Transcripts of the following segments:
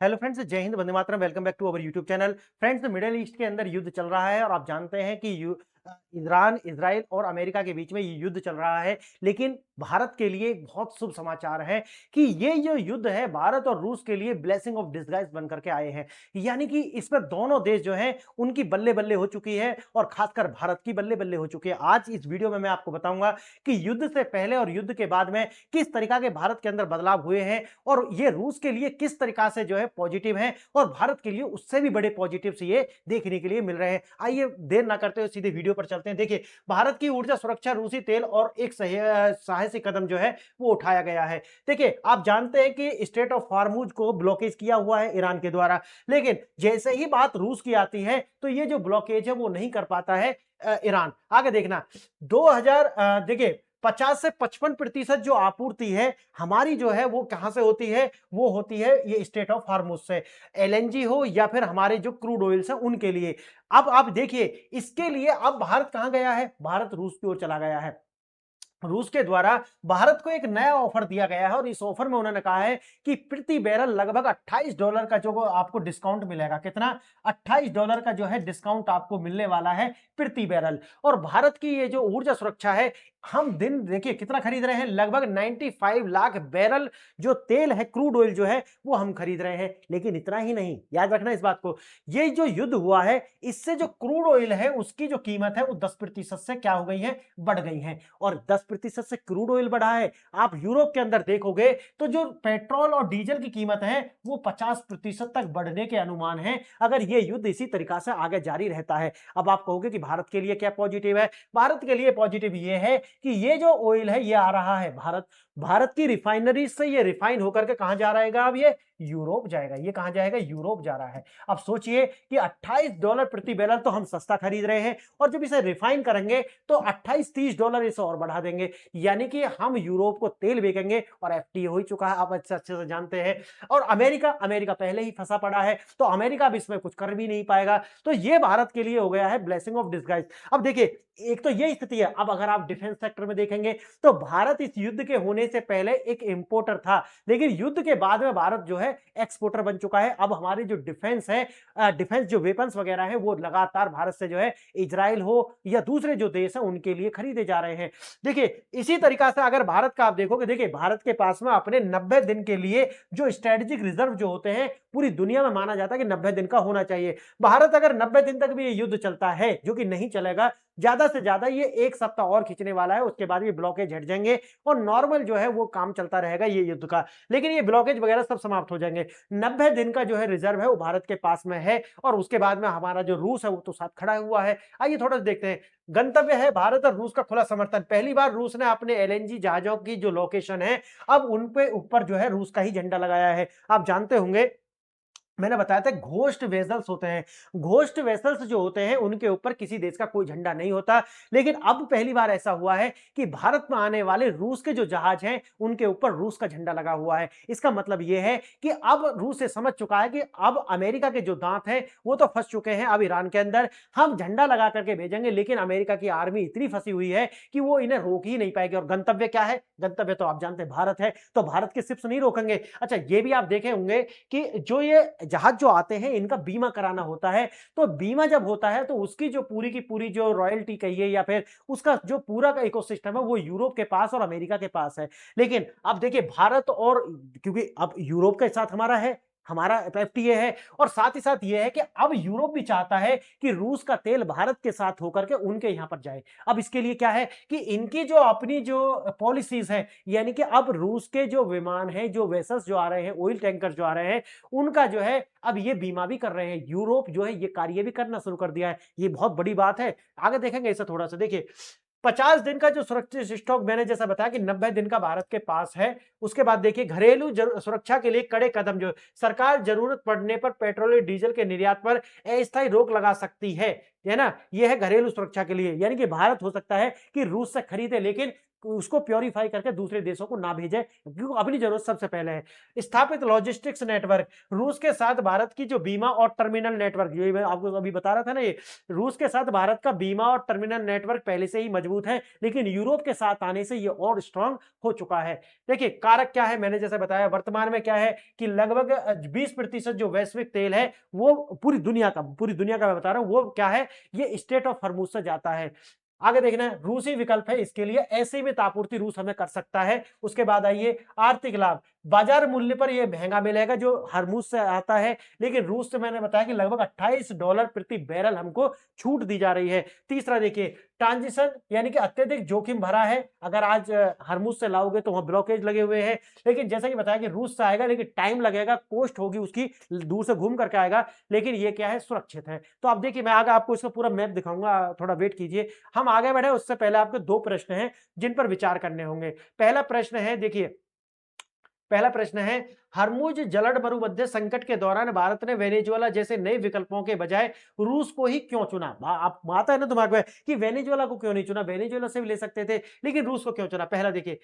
Hello friends, जय हिंद, वंदे मातरम। Welcome back to our YouTube channel. Friends, Middle East के अंदर युद्ध चल रहा है और आप जानते हैं कि ईरान, इजराइल और अमेरिका के बीच में ये युद्ध चल रहा है। लेकिन भारत के लिए एक बहुत शुभ समाचार है कि ये जो युद्ध है भारत और रूस के लिए ब्लेसिंग ऑफ डिस्गाइज बन करके आए हैं। यानी कि इसमें दोनों देश जो हैं उनकी बल्ले बल्ले हो चुकी है और खासकर भारत की बल्ले बल्ले हो चुकी है। आज इस वीडियो में मैं आपको बताऊंगा कि युद्ध से पहले और युद्ध के बाद में किस तरीका के भारत के अंदर बदलाव हुए हैं और ये रूस के लिए किस तरीका से जो है पॉजिटिव है और भारत के लिए उससे भी बड़े पॉजिटिव से ये देखने के लिए मिल रहे हैं। आइए देर ना करते हुए सीधे वीडियो पर चलते हैं। देखिए, भारत की ऊर्जा सुरक्षा, रूसी तेल और एक साहसी कदम जो है वो उठाया गया है। देखिए, आप जानते हैं कि स्ट्रेट ऑफ हॉर्मुज को ब्लॉकेज किया हुआ है ईरान के द्वारा, लेकिन जैसे ही बात रूस की आती है तो ये जो ब्लॉकेज है वो नहीं कर पाता है ईरान। आगे देखना, 2000 देखिए 50 से 55% जो आपूर्ति है हमारी जो है वो कहां से होती है, वो होती है ये स्टेट ऑफ हार्मुज से। एलएनजी हो या फिर हमारे जो क्रूड ऑयल्स है उनके लिए। अब आप देखिए, इसके लिए अब भारत कहां गया है? भारत रूस की ओर चला गया है। रूस के द्वारा भारत को एक नया ऑफर दिया गया है और इस ऑफर में उन्होंने कहा है कि प्रति बैरल लगभग $28 का जो आपको डिस्काउंट मिलेगा। कितना? $28 का जो है डिस्काउंट आपको मिलने वाला है प्रति बैरल। और भारत की ये जो ऊर्जा सुरक्षा है, हम दिन देखिए कितना खरीद रहे हैं, लगभग 95 लाख बैरल जो तेल है, क्रूड ऑयल जो है वो हम खरीद रहे हैं। लेकिन इतना ही नहीं, याद रखना इस बात को, ये जो युद्ध हुआ है इससे जो क्रूड ऑयल है उसकी जो कीमत है वो 10% से क्या हो गई है, बढ़ गई है। और 10% से क्रूड ऑयल बढ़ा है। आप यूरोप के अंदर देखोगे तो जो पेट्रोल और डीजल की कीमत है वो 50% तक बढ़ने के अनुमान है अगर ये युद्ध इसी तरीका से आगे जारी रहता है। अब आप कहोगे कि भारत के लिए क्या पॉजिटिव है? भारत के लिए पॉजिटिव ये है कि ये जो ऑयल है ये आ रहा है भारत की रिफाइनरी से, ये रिफाइन होकर के कहां जा रहेगा? अब ये यूरोप जाएगा। ये कहां जाएगा? यूरोप जा रहा है। अब सोचिए कि $28 प्रति बैरल तो हम सस्ता खरीद रहे हैं और जब इसे रिफाइन करेंगे तो 28-30 इसे और बढ़ा देंगे। यानी कि हम यूरोप को तेल बेचेंगे और एफटीए हो ही चुका है, आप अच्छे से जानते हैं। और अमेरिका पहले ही फंसा पड़ा है तो अमेरिका भी इसमें कुछ कर भी नहीं पाएगा। तो ये भारत के लिए हो गया है ब्लेसिंग ऑफ डिस्गाइज। अब देखिए, एक तो ये स्थिति है। अब अगर आप डिफेंस सेक्टर में देखेंगे तो भारत इस युद्ध के होने से पहले एक इंपोर्टर था, लेकिन युद्ध के बाद में भारत जो है एक्सपोर्टर बन चुका है। अब हमारी जो डिफेंस है, डिफेंस जो वेपन्स वगैरह है वो लगातार भारत से जो है इजराइल हो या दूसरे जो देश है उनके लिए खरीदे जा रहे हैं। देखिए, इसी तरीका से अगर भारत का आप देखोगे, देखिए भारत के पास में अपने 90 दिन के लिए जो स्ट्रेटेजिक रिजर्व जो होते हैं पूरी दुनिया में माना जाता है कि 90 दिन का होना चाहिए। भारत अगर 90 दिन तक भी ये युद्ध चलता है, जो कि नहीं चलेगा, ज्यादा से ज्यादा ये एक सप्ताह और खींचने वाला है, उसके बाद ये ब्लॉकेज हट जाएंगे और नॉर्मल जो है वो काम चलता रहेगा ये युद्ध का। लेकिन ये ब्लॉकेज वगैरह सब समाप्त हो जाएंगे। 90 दिन का जो है रिजर्व है वो भारत के पास में है और उसके बाद में हमारा जो रूस है वो तो साथ खड़ा हुआ है। आइए थोड़ा देखते हैं। गंतव्य है भारत और रूस का खुला समर्थन। पहली बार रूस ने अपने एलएनजी जहाजों की जो लोकेशन है, अब उन पे ऊपर जो है रूस का ही झंडा लगाया है। आप जानते होंगे, मैंने बताया था घोस्ट वेसल्स होते हैं। घोस्ट वेसल्स जो होते हैं उनके ऊपर किसी देश का कोई झंडा नहीं होता, लेकिन अब पहली बार ऐसा हुआ है कि भारत में आने वाले रूस के जो जहाज हैं उनके ऊपर रूस का झंडा लगा हुआ है। इसका मतलब यह है कि अब रूस से समझ चुका है कि अब अमेरिका के जो दांत हैं वो तो फंस चुके हैं अब ईरान के अंदर। हम झंडा लगा करके भेजेंगे लेकिन अमेरिका की आर्मी इतनी फंसी हुई है कि वो इन्हें रोक ही नहीं पाएगी। और गंतव्य क्या है? गंतव्य तो आप जानते हैं भारत है, तो भारत के शिप्स नहीं रोकेंगे। अच्छा, ये भी आप देखे होंगे कि जो ये जहाज जो आते हैं इनका बीमा कराना होता है। तो बीमा जब होता है तो उसकी जो पूरी की पूरी जो रॉयल्टी कहिए या फिर उसका जो पूरा का इकोसिस्टम है वो यूरोप के पास और अमेरिका के पास है। लेकिन अब देखिए भारत और, क्योंकि अब यूरोप के साथ हमारा है, हमारा एफटीए है, और साथ ही साथ ये है कि अब यूरोप भी चाहता है कि रूस का तेल भारत के साथ होकर के उनके यहां पर जाए। अब इसके लिए क्या है कि इनकी जो अपनी जो पॉलिसीज है, यानी कि अब रूस के जो विमान हैं, जो वेसल्स जो आ रहे हैं, ऑयल टैंकर जो आ रहे हैं, उनका जो है अब ये बीमा भी कर रहे हैं। यूरोप जो है ये कार्य भी करना शुरू कर दिया है। ये बहुत बड़ी बात है। आगे देखेंगे इसे थोड़ा सा। देखिए, 50 दिन का जो सुरक्षित स्टॉक, मैंने जैसा बताया कि 90 दिन का भारत के पास है। उसके बाद देखिए, घरेलू सुरक्षा के लिए कड़े कदम। जो सरकार जरूरत पड़ने पर पेट्रोल और डीजल के निर्यात पर अस्थायी रोक लगा सकती है ना? यह है घरेलू सुरक्षा के लिए, यानी कि भारत हो सकता है कि रूस से खरीदे लेकिन उसको प्योरीफाई करके दूसरे देशों को ना भेजे, क्योंकि अपनी जरूरत सबसे पहले है। स्थापित लॉजिस्टिक्स नेटवर्क, रूस के साथ भारत की जो बीमा और टर्मिनल नेटवर्क, ये मैं आपको अभी बता रहा था ना, ये रूस के साथ भारत का बीमा और टर्मिनल नेटवर्क पहले से ही मजबूत है, लेकिन यूरोप के साथ आने से ये और स्ट्रांग हो चुका है। देखिए कारक क्या है, मैंने जैसे बताया वर्तमान में क्या है कि लगभग 20% जो वैश्विक तेल है वो पूरी दुनिया का मैं बता रहा हूं, वो क्या है, ये स्टेट ऑफ हॉर्मुज से जाता है। आगे देखना है, रूसी विकल्प है इसके लिए, असीमित आपूर्ति रूस हमें कर सकता है। उसके बाद आइए आर्थिक लाभ, बाजार मूल्य पर यह महंगा मिलेगा जो हरमुज से आता है, लेकिन रूस से मैंने बताया कि लगभग $28 प्रति बैरल हमको छूट दी जा रही है। तीसरा देखिए ट्रांजिशन, यानी कि अत्यधिक जोखिम भरा है, अगर आज हरमुज से लाओगे तो वहां ब्लॉकेज लगे हुए हैं, लेकिन जैसा कि बताया कि रूस से आएगा लेकिन टाइम लगेगा, कोस्ट होगी उसकी, दूर से घूम करके आएगा, लेकिन ये क्या है, सुरक्षित है। तो आप देखिए मैं आगे आपको इसका पूरा मैप दिखाऊंगा, थोड़ा वेट कीजिए। हम आगे बढ़े उससे पहले आपके दो प्रश्न हैं जिन पर विचार करने होंगे। पहला प्रश्न है, देखिए पहला प्रश्न है, हरमुज जलद मरुमध्य संकट के दौरान भारत ने वेनेजुएला जैसे नए विकल्पों के बजाय रूस को ही क्यों चुना? आप आता है ना दिमाग में कि वेनेजुएला को क्यों नहीं चुना, वेनेजुएला से भी ले सकते थे, लेकिन रूस को क्यों चुना? पहला देखिए,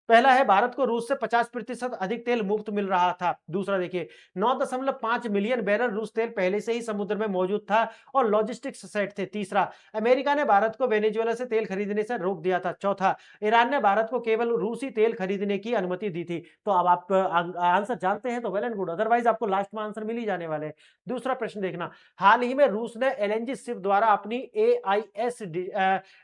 पहला है भारत को रूस से 50% अधिक तेल मुफ्त मिल रहा था। दूसरा देखिए 9.5 मिलियन बैरल रूस तेल पहले से ही समुद्र में मौजूद था और लॉजिस्टिक्स सेट थे। तीसरा, अमेरिका ने भारत को वेनेजुएला से तेल खरीदने से रोक दिया था। चौथा, ईरान ने भारत को केवल रूसी तेल खरीदने की अनुमति दी थी। तो अब आप आंसर जानते हैं तो वेल एंड गुड, अदरवाइज आपको लास्ट में आंसर मिल ही जाने वाले हैं। दूसरा प्रश्न देखना, हाल ही में रूस ने एलएनजी शिप द्वारा अपनी AIS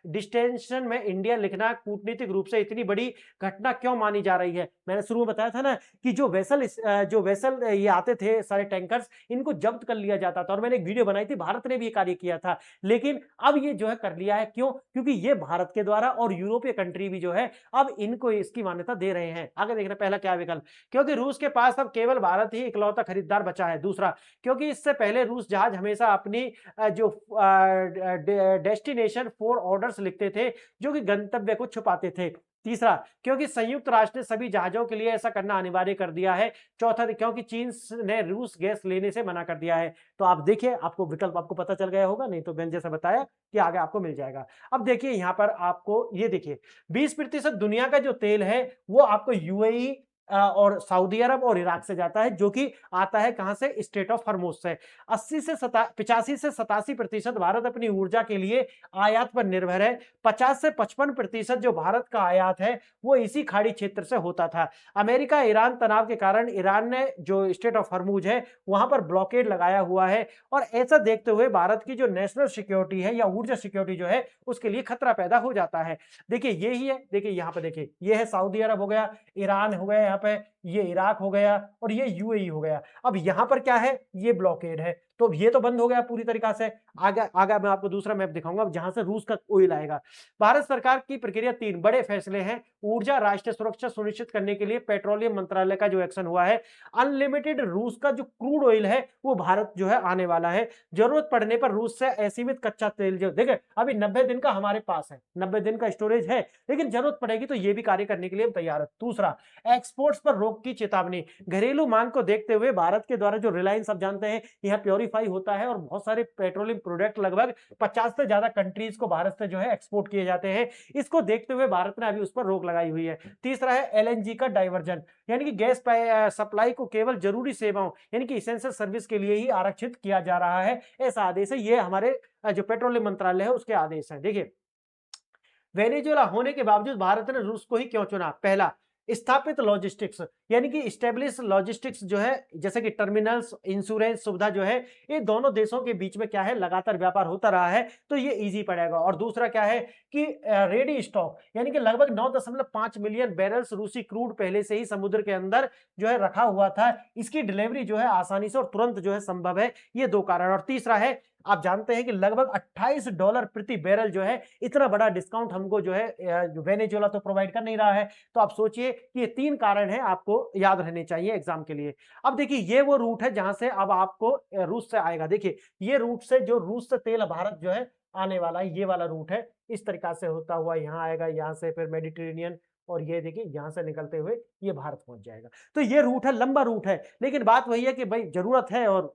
डिस्टेंशन में इंडिया लिखना कूटनीतिक रूप से इतनी बड़ी घटना क्यों मानी जा रही है? मैंने शुरू में बताया था ना कि जो वेसल ये आते थे सारे टैंकर्स, इनको जब्त कर लिया जाता था और मैंने एक वीडियो बनाई थी, भारत ने भी ये कार्य किया था, लेकिन अब ये जो है कर लिया है। क्यों? क्योंकि ये भारत के द्वारा और यूरोपीय कंट्री भी जो है अब इनको इसकी मान्यता दे रहे हैं। आगे देखना, पहला क्या विकल्प, क्योंकि रूस के पास अब केवल भारत ही इकलौता खरीदार बचा है। दूसरा, क्योंकि इससे पहले रूस जहाज हमेशा अपनी जो डेस्टिनेशन फॉर ऑर्डर्स लिखते थे जो कि गंतव्य को छुपाते थे। तीसरा, क्योंकि संयुक्त राष्ट्र ने सभी जहाजों के लिए ऐसा करना अनिवार्य कर दिया है। चौथा, क्योंकि चीन ने रूस गैस लेने से मना कर दिया है। तो आप देखिए, आपको विकल्प आपको पता चल गया होगा, नहीं तो मैंने जैसा बताया कि आगे आपको मिल जाएगा। अब देखिए यहां पर आपको ये देखिए 20% दुनिया का जो तेल है वो आपको यूएई और सऊदी अरब और इराक से जाता है, जो कि आता है कहां से, स्टेट ऑफ हॉर्मुज से। 85 से 87% भारत अपनी ऊर्जा के लिए आयात पर निर्भर है। 50 से 55% जो भारत का आयात है वो इसी खाड़ी क्षेत्र से होता था। अमेरिका ईरान तनाव के कारण ईरान ने जो स्टेट ऑफ हॉर्मुज है वहां पर ब्लॉकेड लगाया हुआ है, और ऐसा देखते हुए भारत की जो नेशनल सिक्योरिटी है या ऊर्जा सिक्योरिटी जो है उसके लिए खतरा पैदा हो जाता है। देखिए यही है, देखिए यहां पर देखिए ये है सऊदी अरब हो गया, ईरान हो गया, यहाँ पे ये इराक हो गया और ये यूएई हो गया। अब यहां पर क्या है, ये ब्लॉकेड है, तो ये तो बंद हो गया पूरी तरीका से। आगे आगे मैं आपको दूसरा मैप दिखाऊंगा जहां से रूस का ऑयल आएगा। भारत सरकार की प्रक्रिया, 3 बड़े फैसले हैं। ऊर्जा राष्ट्रीय सुरक्षा सुनिश्चित करने के लिए पेट्रोलियम मंत्रालय का जो एक्शन हुआ है, अनलिमिटेड रूस का जो क्रूड ऑयल है वो भारत जो है आने वाला है। जरूरत पड़ने पर रूस से असीमित कच्चा तेल, जो देखिए अभी 90 दिन का हमारे पास है, 90 दिन का स्टोरेज है, लेकिन जरूरत पड़ेगी तो ये भी कार्य करने के लिए हम तैयार है। दूसरा, एक्सपोर्ट्स पर रोक की चेतावनी, घरेलू मांग को देखते हुए भारत के द्वारा जो रिलायंस, आप जानते हैं यहाँ प्योरीफाई होता है और बहुत सारे पेट्रोलियम प्रोडक्ट लगभग 50 से ज्यादा कंट्रीज को भारत से जो है एक्सपोर्ट किए जाते हैं, इसको देखते हुए भारत ने अभी उस पर रोक लगाई हुई है। तीसरा है एलएनजी का डाइवर्जन, यानी कि गैस सप्लाई को केवल जरूरी सेवाओं यानी कि इसेंशियल सर्विस के लिए ही आरक्षित किया जा रहा है, ऐसा आदेश है। ये हमारे जो पेट्रोलियम मंत्रालय है उसके आदेश है। देखिए वेनेजुएला होने के बावजूद भारत ने रूस को ही क्यों चुना? पहला, स्थापित लॉजिस्टिक्स, यानी कि स्टेब्लिश लॉजिस्टिक्स जो है, जैसे कि टर्मिनल्स, इंश्योरेंस सुविधा जो है, ये दोनों देशों के बीच में क्या है, लगातार व्यापार होता रहा है, तो ये इजी पड़ेगा। और दूसरा क्या है कि रेडी स्टॉक, यानी कि लगभग 9.5 मिलियन बैरल्स रूसी क्रूड पहले से ही समुद्र के अंदर जो है रखा हुआ था, इसकी डिलीवरी जो है आसानी से और तुरंत जो है संभव है। ये 2 कारण। और तीसरा है, आप जानते हैं कि लगभग $28 प्रति बैरल जो है, इतना बड़ा डिस्काउंट हमको जो है वेनेजुएला तो प्रोवाइड कर नहीं रहा है। तो आप सोचिए कि ये 3 कारण हैं, आपको याद रहने चाहिए एग्जाम के लिए। अब देखिए ये वो रूट है जहां से अब आपको रूस से आएगा। देखिए ये रूट से, जो रूस से तेल भारत जो है आने वाला है, ये वाला रूट है, इस तरीका से होता हुआ यहाँ आएगा, यहाँ से फिर मेडिटेरेनियन और ये देखिए यहाँ से निकलते हुए ये भारत पहुँच जाएगा। तो ये रूट है, लंबा रूट है, लेकिन बात वही है कि भई ज़रूरत है और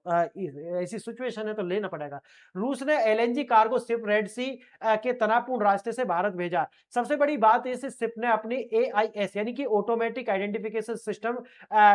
ऐसी सिचुएशन है तो लेना पड़ेगा। रूस ने एलएनजी कार्गो शिप रेड सी के तनावपूर्ण रास्ते से भारत भेजा। सबसे बड़ी बात इस शिप ने अपनी एआईएस यानी कि ऑटोमेटिक आइडेंटिफिकेशन सिस्टम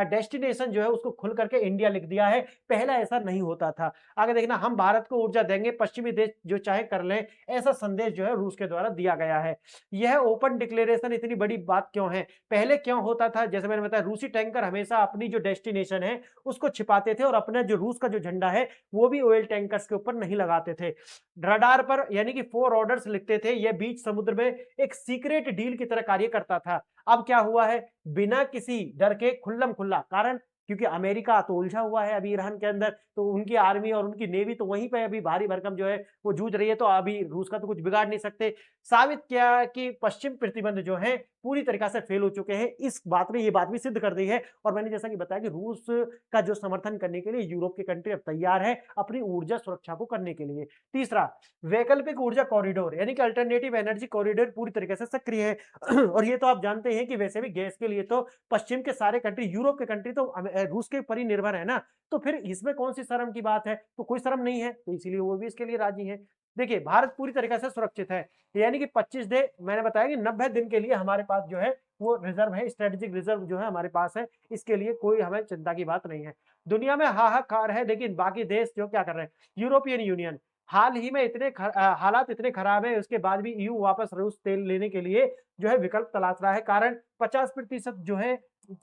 डेस्टिनेशन जो है उसको खुल करके इंडिया लिख दिया है। पहले ऐसा नहीं होता था। आगे देखना हम भारत को ऊर्जा देंगे, पश्चिमी देश जो चाहे कर लें, ऐसा संदेश जो है रूस के द्वारा दिया गया है। यह ओपन डिक्लेरेशन इतनी बड़ी बात क्यों है? पहले क्यों होता था? जैसे मैंने बताया रूसी टैंकर हमेशा अपनी जो डेस्टिनेशन है उसको छिपाते थे और अपना जो रूस का जो झंडा है वो भी ऑयल टैंकर्स के ऊपर नहीं लगाते थे। रडार पर यानी कि 4 ऑर्डर्स लिखते थे, यह बीच समुद्र में एक सीक्रेट डील की तरह कार्य करता था। अब क्या हुआ है? बिना किसी डर के खुल्लम-खुल्ला कारण क्योंकि अमेरिका तो उलझा हुआ है अभी ईरान के अंदर, तो उनकी आर्मी और उनकी नेवी तो वहीं पे अभी भारी भरकम जो है वो जूझ रही है, तो अभी रूस का तो कुछ बिगाड़ नहीं सकते। साबित किया कि पश्चिम प्रतिबंध जो है पूरी तरीक़ा से फेल हो चुके हैं। इस बात ने ये बात भी सिद्ध कर दी है और मैंने जैसा कि बताया कि रूस का जो समर्थन करने के लिए यूरोप की कंट्री अब तैयार है अपनी ऊर्जा सुरक्षा को करने के लिए। तीसरा, वैकल्पिक ऊर्जा कॉरिडोर यानी कि अल्टरनेटिव एनर्जी कॉरिडोर पूरी तरीके से सक्रिय है और ये तो आप जानते हैं कि वैसे भी गैस के लिए तो पश्चिम के सारे कंट्री, यूरोप के कंट्री तो रूस के ऊपर ही निर्भर है ना, तो फिर इसमें कौन-सी शर्म की बात है? तो कोई शर्म नहीं है, तो इसीलिए वो भी इसके लिए राज़ी हैं। देखिए, भारत पूरी तरीके से सुरक्षित है, यानी कि 25 डे मैंने बताया कि 90 दिन के लिए हमारे पास जो है वो रिज़र्व है, स्ट्रेटेजिक रिज़र्व जो है हमारे पास है, इसके लिए कोई हमें चिंता की बात नहीं है। दुनिया में हाहाकार है, लेकिन बाकी देश जो क्या कर रहे हैं? यूरोपियन यूनियन हाल ही में हालात इतने खराब हैं, उसके बाद भी ईयू वापस रूस तेल लेने के लिए जो है विकल्प तलाश रहा है, कारण 50% जो है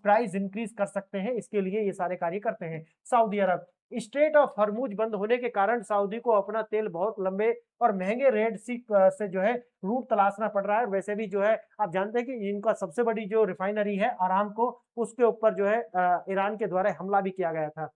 प्राइस इंक्रीज़ कर सकते हैं, इसके लिए ये सारे कार्य करते हैं। Saudi Arab, straight of Hormuz बंद होने के कारण सऊदी को अपना तेल बहुत लंबे और महँगे रेड सी से जो है रूट तलाशना पड़ रहा है और वैसे भी जो है आप जानते हैं कि इनका सबसे बड़ी जो रिफाइनरी है अरामको, उसके ऊपर जो है ईरान के द्वारा हमला भी किया गया था।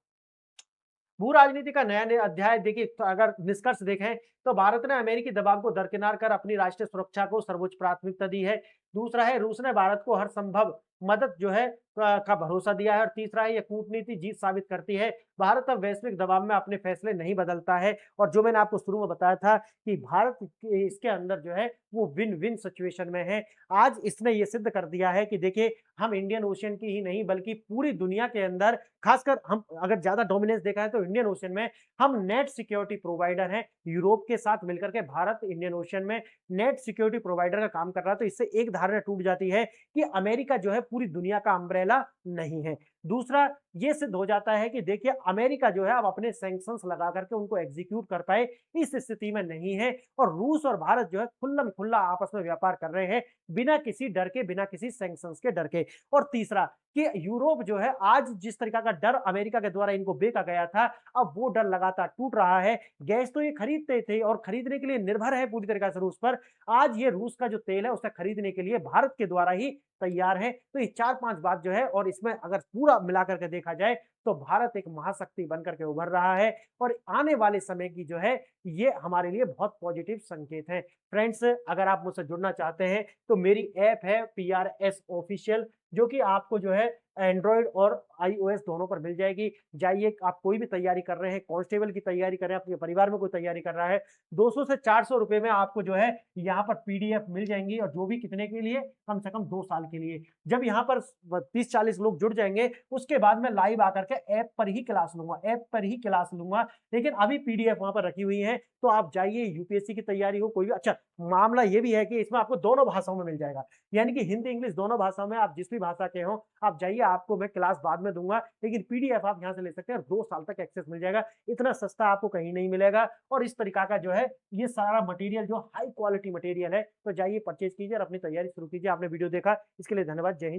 भू राजनीति का नया अध्याय देखिए तो अगर निष्कर्ष देखें तो भारत ने अमेरिकी दबाव को दरकिनार कर अपनी राष्ट्रीय सुरक्षा को सर्वोच्च प्राथमिकता दी है। दूसरा है रूस ने भारत को हर संभव मदद जो है का भरोसा दिया है और तीसरा है ये कूटनीति जीत साबित करती है। भारत अब वैश्विक दबाव में अपने फैसले नहीं बदलता है और जो मैंने आपको शुरू में बताया था कि भारत इसके अंदर जो है वो विन विन सिचुएशन में है। आज इसने ये सिद्ध कर दिया है कि देखिए हम इंडियन ओशियन की ही नहीं बल्कि पूरी दुनिया के अंदर खासकर हम अगर ज्यादा डोमिनेंस देखा है तो इंडियन ओशियन में हम नेट सिक्योरिटी प्रोवाइडर हैं। यूरोप के साथ मिलकर के भारत इंडियन ओशियन में नेट सिक्योरिटी प्रोवाइडर का काम कर रहा है, तो इससे एक धारणा टूट जाती है कि अमेरिका जो है पूरी दुनिया का अम्ब्रेला नहीं है। दूसरा ये सिद्ध हो जाता है कि देखिए अमेरिका जो है अब अपने सैंक्शंस लगा करके उनको एग्जीक्यूट कर पाए इस स्थिति में नहीं है और रूस और भारत जो है खुल्लम खुल्ला आपस में व्यापार कर रहे हैं बिना किसी डर के, बिना किसी सैंक्शंस के डर के। और तीसरा कि यूरोप जो है आज जिस तरीका का डर अमेरिका के द्वारा इनको बेचा गया था, अब वो डर लगातार टूट रहा है। गैस तो ये खरीदते थे और खरीदने के लिए निर्भर है पूरी तरीके से रूस पर। आज ये रूस का जो तेल है उसे खरीदने के लिए भारत के द्वारा ही तैयार है। तो ये 4-5 बात जो है और इसमें अगर पूरा मिला करके देखा जाए तो भारत एक महाशक्ति बनकर के उभर रहा है और आने वाले समय की जो है ये हमारे लिए बहुत पॉजिटिव संकेत है। फ्रेंड्स अगर आप मुझसे जुड़ना चाहते हैं तो मेरी ऐप है पीआरएस ऑफिशियल जो कि आपको जो है एंड्रॉइड और आईओएस दोनों पर मिल जाएगी। जाइए आप कोई भी तैयारी कर रहे हैं, कांस्टेबल की तैयारी कर रहे हैं, अपने परिवार में कोई तैयारी कर रहा है, 200 से 400 रुपए में आपको जो है यहाँ पर पीडीएफ मिल जाएँगी और जो भी कितने के लिए? कम से कम 2 साल के लिए। जब यहाँ पर 30-40 लोग जुड़ जाएँगे, उसके बाद मैं लाइव आकर के ऐप पर ही क्लास लूँगा, ऐप पर ही क्लास लूँगा। लेकिन अभी पीडीएफ वहाँ पर रखी हुई है, तो आप जाइए यूपीएससी की तैयारी हो कोई भी अच्छा मामला ये भी है कि इसमें आपको दोनों भाषाओं में मिल जाएगा। यानी कि हिंदी, इंग्लिश दोनों भाषाओं में आप जिस भी भाषा के हो, आप जाइए आपको मैं क्लास बाद में दूँगा, लेकिन पीडीएफ आप यहाँ से ले सकते हैं और 2 साल तक एक्सेस मिल जाएगा। इतना सस्ता आपको कहीं नहीं मिलेगा और इस तरीका का जो है ये सारा मटेरियल जो हाई क्वालिटी मटेरियल है, तो जाइए परचेज़ कीजिए और अपनी तैयारी शुरू कीजिए। आपने वीडियो देखा, इसके लिए धन्यवाद। जय हिंद।